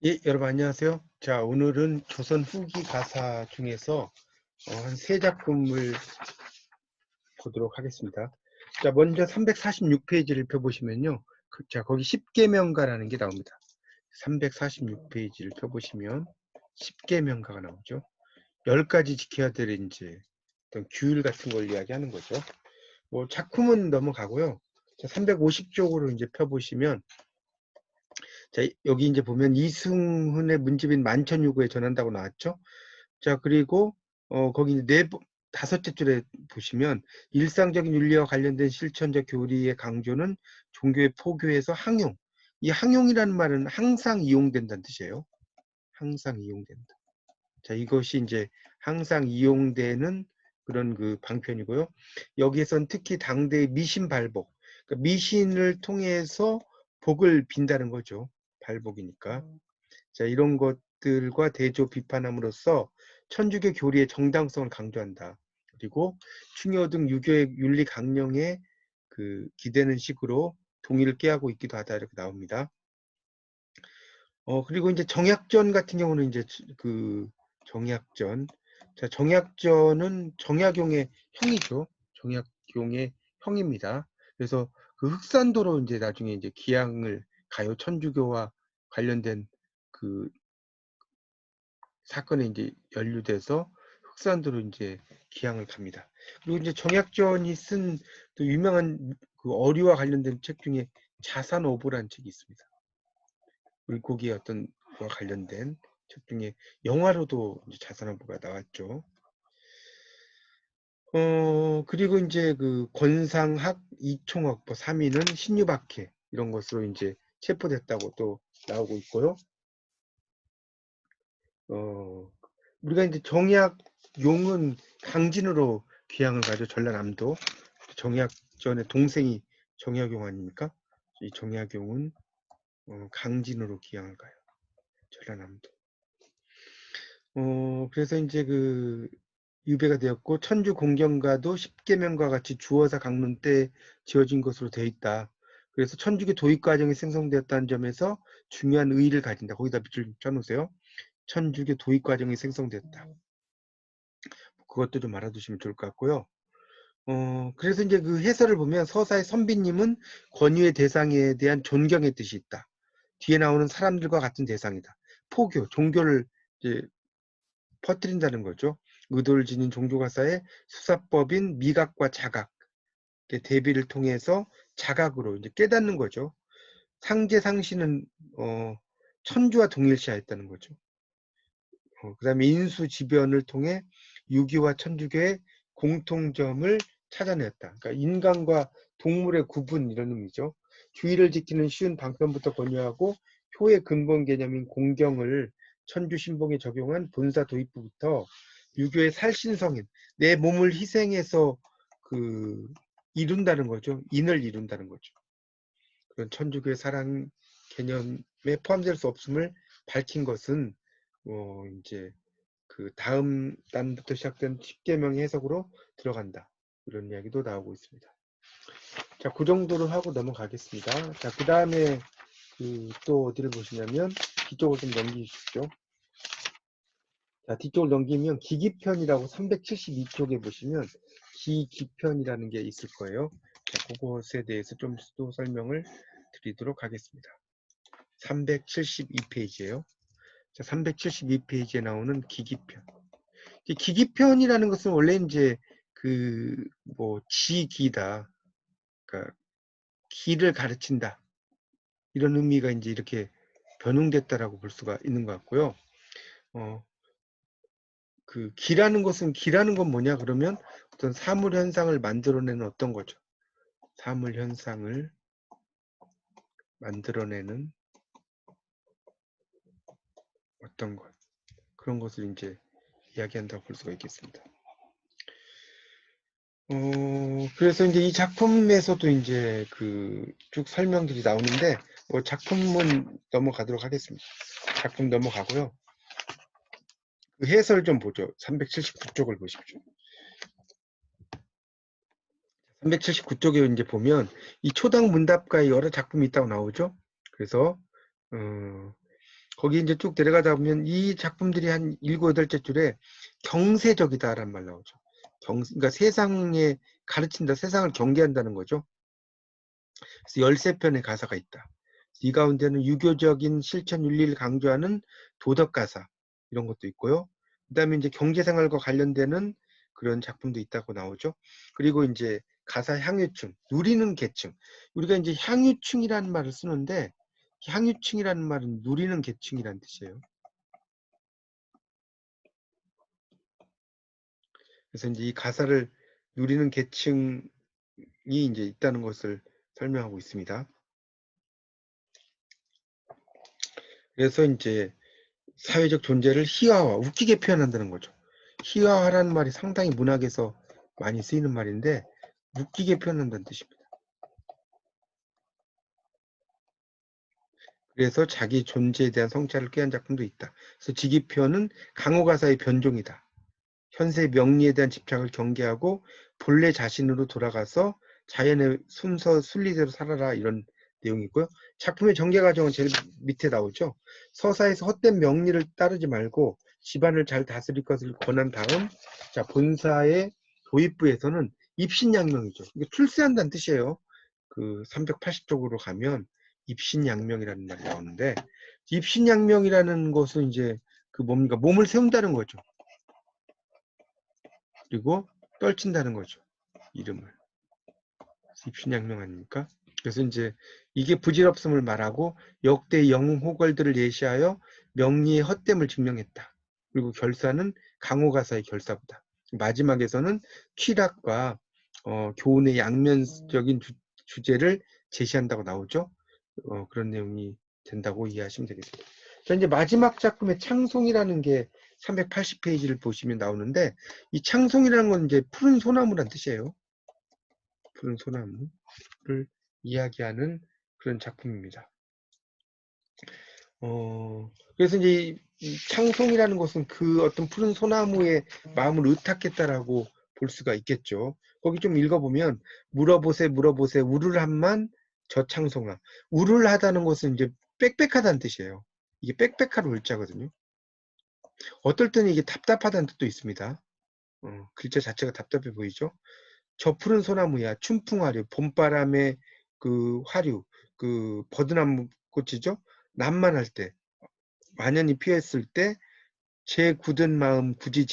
예, 여러분 안녕하세요. 자, 오늘은 조선 후기 가사 중에서 한 세 작품을 보도록 하겠습니다. 자, 먼저 346페이지를 펴보시면요. 자, 거기 10계명가라는 게 나옵니다. 346페이지를 펴보시면 10계명가가 나오죠. 10가지 지켜야 될 이제 어떤 규율 같은 걸 이야기하는 거죠. 뭐 작품은 넘어가고요. 자, 350쪽으로 이제 펴보시면 자, 여기 이제 보면 이승훈의 문집인 만천유고에 전한다고 나왔죠. 자, 그리고 거기 다섯째 줄에 보시면 일상적인 윤리와 관련된 실천적 교리의 강조는 종교의 포교에서 항용. 이 항용이라는 말은 항상 이용된다는 뜻이에요. 항상 이용된다. 자, 이것이 이제 항상 이용되는 그런 그 방편이고요. 여기에선 특히 당대의 미신 발복, 그러니까 미신을 통해서 복을 빈다는 거죠. 발복이니까. 자, 이런 것들과 대조 비판함으로써 천주교 교리의 정당성을 강조한다. 그리고 충효 등 유교의 윤리 강령에 기대는 식으로 동의를 깨하고 있기도 하다 이렇게 나옵니다. 그리고 이제 정약전 같은 경우는 이제 정약전. 자, 정약전은 정약용의 형이죠. 정약용의 형입니다. 그래서 그 흑산도로 이제 나중에 이제 기양을 가요. 천주교와 관련된 그 사건에 이제 연루돼서 흑산도로 이제 기양을 갑니다. 그리고 이제 정약전이 쓴 또 유명한 그 어류와 관련된 책 중에 자산오보라는 책이 있습니다. 물고기 어떤 과 관련된 책 중에 영화로도 이제 자산오보가 나왔죠. 그리고 이제 그 권상학, 이총학, 뭐 3위는 신유박해 이런 것으로 이제 체포됐다고 또 나오고 있고요. 우리가 이제 정약용은 강진으로 귀향을 가죠. 전라남도. 정약전의 동생이 정약용 아닙니까? 이 정약용은 강진으로 귀향을 가요. 전라남도. 그래서 이제 유배가 되었고 천주 공경가도 십계명과 같이 주어사 강론 때 지어진 것으로 되어 있다. 그래서 천주교 도입 과정이 생성되었다는 점에서 중요한 의의를 가진다. 거기다 밑줄 쳐놓으세요. 천주교 도입 과정이 생성됐다. 그것도 좀 알아두시면 좋을 것 같고요. 그래서 이제 그 해설을 보면 서사의 선비님은 권위의 대상에 대한 존경의 뜻이 있다. 뒤에 나오는 사람들과 같은 대상이다. 포교, 종교를 이제 퍼뜨린다는 거죠. 의도를 지닌 종교가사의 수사법인 미각과 자각, 대비를 통해서 자각으로 이제 깨닫는 거죠. 상제 상신은 천주와 동일시하였다는 거죠. 그 다음에 인수지변을 통해 유기와 천주교의 공통점을 찾아냈다. 그러니까 인간과 동물의 구분 이런 의미죠. 주의를 지키는 쉬운 방편부터 권유하고 효의 근본 개념인 공경을 천주 신봉에 적용한 본사 도입부부터 유교의 살신성인 내 몸을 희생해서 이룬다는 거죠. 인을 이룬다는 거죠. 그런 천주교의 사랑 개념에 포함될 수 없음을 밝힌 것은 이제 그 다음 단부터 시작된 10계명의 해석으로 들어간다. 이런 이야기도 나오고 있습니다. 자, 그 정도로 하고 넘어가겠습니다. 자, 그 다음에 또 어디를 보시냐면 뒤쪽을 좀 넘기십시오. 자, 뒤쪽을 넘기면 기기편이라고 372쪽에 보시면 기기편이라는 게 있을 거예요. 자, 그것에 대해서 좀 또 설명을 드리도록 하겠습니다. 372페이지예요. 자, 372페이지에 나오는 기기편. 기기편이라는 것은 원래 이제 지기다. 그러니까 기를 가르친다. 이런 의미가 이제 이렇게 변형됐다라고 볼 수가 있는 것 같고요. 기라는 건 뭐냐 그러면 어떤 사물 현상을 만들어내는 어떤 거죠. 사물 현상을 만들어내는 어떤 것. 그런 것을 이제 이야기한다고 볼 수가 있겠습니다. 그래서 이제 이 작품에서도 이제 쭉 설명들이 나오는데, 작품은 넘어가도록 하겠습니다. 작품 넘어가고요. 그 해설 좀 보죠. 379쪽을 보십시오. 379쪽에 이제 보면 이 초당 문답가의 여러 작품이 있다고 나오죠. 그래서 거기 이제 쭉 내려가다 보면 이 작품들이 한 7, 8째 줄에 경세적이다라는 말 나오죠. 그러니까 세상에 가르친다, 세상을 경계한다는 거죠. 그래서 13편의 가사가 있다. 이 가운데는 유교적인 실천 윤리를 강조하는 도덕 가사 이런 것도 있고요. 그다음에 이제 경제생활과 관련되는 그런 작품도 있다고 나오죠. 그리고 이제 가사 향유층, 누리는 계층. 우리가 이제 향유층이라는 말을 쓰는데 향유층이라는 말은 누리는 계층이라는 뜻이에요. 그래서 이제 이 가사를 누리는 계층이 이제 있다는 것을 설명하고 있습니다. 그래서 이제 사회적 존재를 희화화, 웃기게 표현한다는 거죠. 희화화라는 말이 상당히 문학에서 많이 쓰이는 말인데 웃기게 표현한다는 뜻입니다. 그래서 자기 존재에 대한 성찰을 꾀한 작품도 있다. 그래서 직위표는 강호가사의 변종이다. 현세 명리에 대한 집착을 경계하고 본래 자신으로 돌아가서 자연의 순서 순리대로 살아라 이런 내용이고요. 작품의 전개 과정은 제일 밑에 나오죠. 서사에서 헛된 명리를 따르지 말고 집안을 잘 다스릴 것을 권한 다음 자 본사의 도입부에서는 입신양명이죠. 이게 출세한다는 뜻이에요. 그 380쪽으로 가면 입신양명이라는 말이 나오는데 입신양명이라는 것은 이제 그 뭡니까? 몸을 세운다는 거죠. 그리고 떨친다는 거죠. 이름을. 입신양명 아닙니까? 그래서 이제 이게 부질없음을 말하고 역대 영웅 호걸들을 예시하여 명리의 헛됨을 증명했다. 그리고 결사는 강호가사의 결사보다. 마지막에서는 퀴락과 교훈의 양면적인 주제를 제시한다고 나오죠. 그런 내용이 된다고 이해하시면 되겠습니다. 자, 이제 마지막 작품의 창송이라는 게 380페이지를 보시면 나오는데 이 창송이라는 건 이제 푸른 소나무란 뜻이에요. 푸른 소나무를 이야기하는 그런 작품입니다. 그래서 이제 이 창송이라는 것은 그 어떤 푸른 소나무의 마음을 의탁했다라고 볼 수가 있겠죠. 거기 좀 읽어보면 물어보세 물어보세 우를한만 저 창송아. 우를하다는 것은 이제 빽빽하다는 뜻이에요. 이게 빽빽한 울자거든요. 어떨 때는 이게 답답하다는 뜻도 있습니다. 글자 자체가 답답해 보이죠. 저 푸른 소나무야 춘풍화류 봄바람의 그 화류 그 버드나무 꽃이죠. 난만할 때 만연히 피었을 때 제 굳은 마음 굳이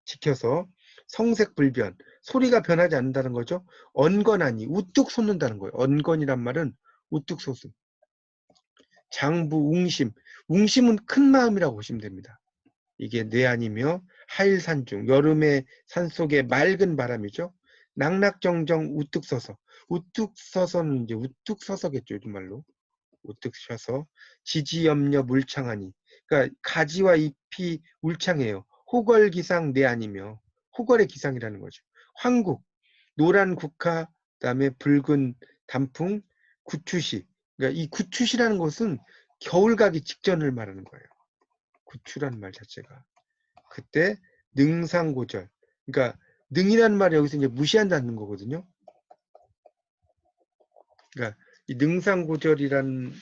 지켜서 성색불변 소리가 변하지 않는다는 거죠. 언건하니 우뚝 솟는다는 거예요. 언건이란 말은 우뚝 솟음. 장부 웅심 웅심은 큰 마음이라고 보시면 됩니다. 이게 뇌안이며 하일산중 여름의 산속의 맑은 바람이죠. 낙낙정정 우뚝 서서 우뚝 서서는 이제 우뚝 서서겠죠. 요즘 말로 우뚝 서서 지지염려 물창하니 그러니까 가지와 잎이 울창해요. 호걸기상 뇌안이며 호걸의 기상이라는 거죠. 황국 노란 국화 그다음에 붉은 단풍 구추시 그러니까 이 구추시라는 것은 겨울 가기 직전을 말하는 거예요. 구추라는 말 자체가 그때 능상고절 그러니까 능이라는 말이 여기서 이제 무시한다는 거거든요. 그러니까 이 능상고절이라는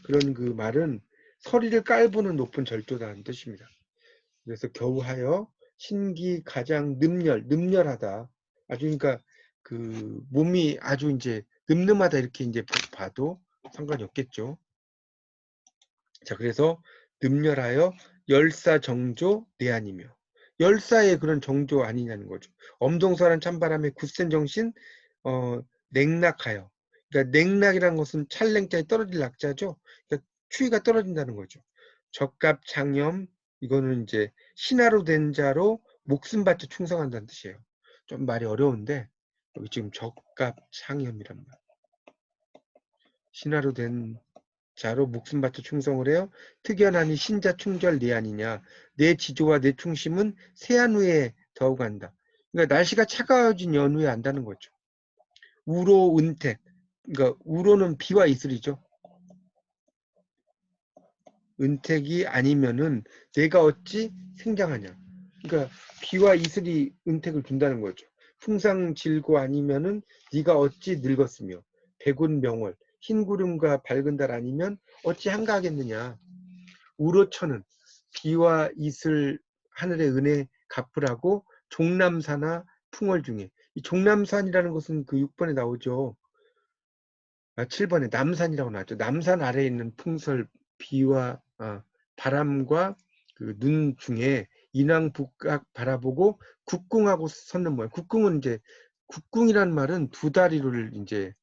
그런 그 말은 서리를 깔보는 높은 절조다는 뜻입니다. 그래서 겨우하여 신기 가장 늠렬하다. 아주 그러니까 그 몸이 아주 이제 늠름하다 이렇게 이제 봐도 상관이 없겠죠. 자, 그래서 늠렬하여 열사정조 내안이며 열사의 그런 정조 아니냐는 거죠. 엄동설한 찬바람에 굳센 정신 냉락하여 그러니까 냉락이라는 것은 찰냉자에 떨어질 낙자죠. 그러니까 추위가 떨어진다는 거죠. 적갑 창염 이거는 이제 신하로 된 자로 목숨 바쳐 충성한다는 뜻이에요. 좀 말이 어려운데 여기 지금 적갑 창염이란 말. 신하로 된 자로 목숨 바쳐 충성을 해요. 특연하니 신자 충절 내안이냐. 내 지조와 내 충심은 세안 후에 더욱한다. 그러니까 날씨가 차가워진 연후에 안다는 거죠. 우로 은택. 그러니까 우로는 비와 이슬이죠. 은택이 아니면은 내가 어찌 생장하냐. 그러니까 비와 이슬이 은택을 준다는 거죠. 풍상질고 아니면은 네가 어찌 늙었으며 백운명월 흰 구름과 밝은 달 아니면 어찌 한가하겠느냐. 우로처는 비와 이슬 하늘의 은혜 갚으라고 종남사나 풍월 중에, 이 종남산이라는 것은 그 6번에 나오죠. 7번에 남산이라고 나왔죠. 남산 아래에 있는 풍설, 비와 바람과 그 눈 중에 인왕 북각 바라보고 국궁하고 섰는 모양. 국궁은 이제, 국궁이라는 말은 두 다리를 이제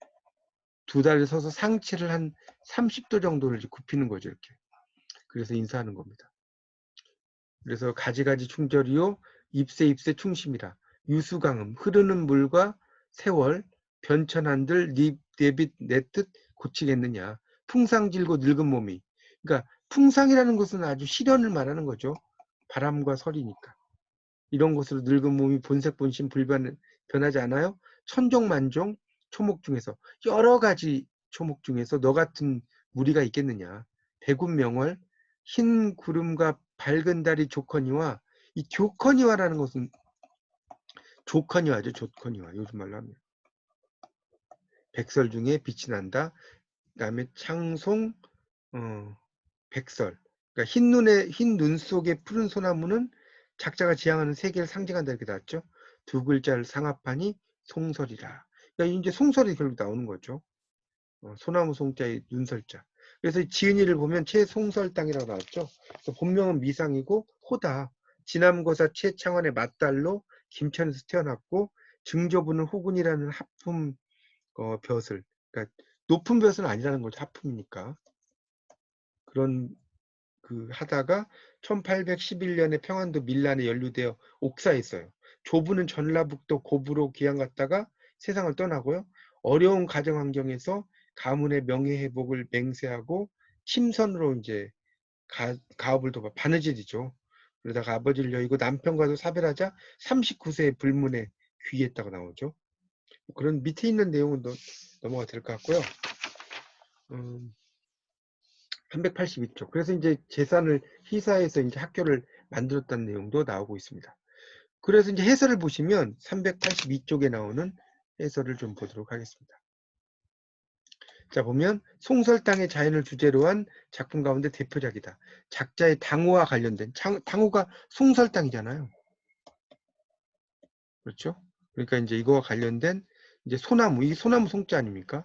두 다리를 서서 상체를 한 30도 정도를 이제 굽히는 거죠. 이렇게. 그래서 인사하는 겁니다. 그래서 가지가지 충절이요 입새 충심이라. 유수강음 흐르는 물과 세월 변천한들 내빛 내 뜻 고치겠느냐. 풍상질고 늙은 몸이. 그러니까 풍상이라는 것은 아주 시련을 말하는 거죠. 바람과 설이니까. 이런 것으로 늙은 몸이 본색 본심 변하지 않아요? 천종만종 초목 중에서 여러 가지 초목 중에서 너 같은 무리가 있겠느냐. 백운명월 흰 구름과 밝은 달이 좋거니와, 이 좋거니와라는 것은 좋거니와죠. 좋거니와 요즘 말로 하면 백설 중에 빛이 난다. 그 다음에 창송 백설. 그러니까 흰 눈 속에 푸른 소나무는 작자가 지향하는 세계를 상징한다 이렇게 나왔죠. 두 글자를 상합하니 송설이라. 그러니까 이제 송설이 결국 나오는 거죠. 소나무 송자의 눈설자. 그래서 지은이를 보면 최송설당이라고 나왔죠. 본명은 미상이고 호다. 지남거사 최창원의 맏딸로 김천에서 태어났고 증조부는 후군이라는 하품 벼슬. 그러니까 높은 벼슬은 아니라는 거죠. 하품이니까. 그런 하다가 1811년에 평안도 밀란에 연루되어 옥사에 있어요. 조부는 전라북도 고부로 귀양 갔다가 세상을 떠나고요. 어려운 가정 환경에서 가문의 명예 회복을 맹세하고 침선으로 이제 가업을 도봐 바느질이죠. 그러다가 아버지를 여의고 남편과도 사별하자 39세에 불문에 귀했다고 나오죠. 그런 밑에 있는 내용은 넘어가 될 것 같고요. 382쪽. 그래서 이제 재산을 희사해서 이제 학교를 만들었다는 내용도 나오고 있습니다. 그래서 이제 해설을 보시면 382쪽에 나오는 해설을 좀 보도록 하겠습니다. 자, 보면 송설당의 자연을 주제로 한 작품 가운데 대표작이다. 작자의 당호와 관련된, 당호가 송설당이잖아요. 그렇죠? 그러니까 이제 이거와 관련된 이제 소나무, 이 소나무 송자 아닙니까?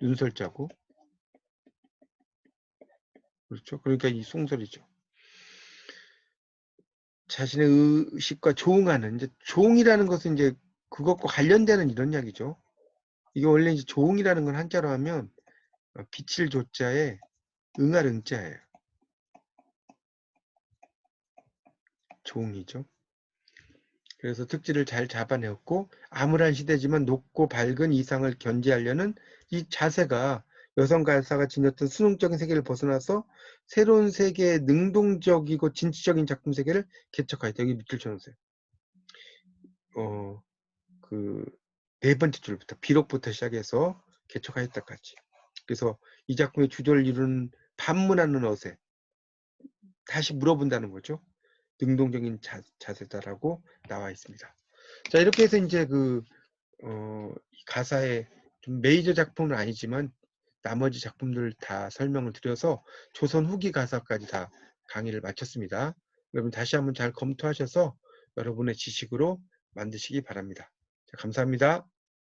눈설자고. 그렇죠? 그러니까 이 송설이죠. 자신의 의식과 조응하는, 이제 조응이라는 것은 이제 그것과 관련되는 이런 이야기죠. 이게 원래 이제 조응이라는 건 한자로 하면 빛을 조자에 응할 응자예요. 조응이죠. 그래서 특질을 잘 잡아내었고 암울한 시대지만 높고 밝은 이상을 견지하려는 이 자세가 여성 가사가 지녔던 수능적인 세계를 벗어나서 새로운 세계의 능동적이고 진취적인 작품 세계를 개척하였다. 여기 밑줄 쳐놓으세요. 네 번째 줄부터 비록부터 시작해서 개척하였다까지. 그래서 이 작품의 주조를 이루는 반문하는 어세, 다시 물어본다는 거죠. 능동적인 자세다라고 나와 있습니다. 자, 이렇게 해서 이제 가사의 좀 메이저 작품은 아니지만 나머지 작품들 다 설명을 드려서 조선 후기 가사까지 다 강의를 마쳤습니다. 여러분 다시 한번 잘 검토하셔서 여러분의 지식으로 만드시기 바랍니다. 자, 감사합니다.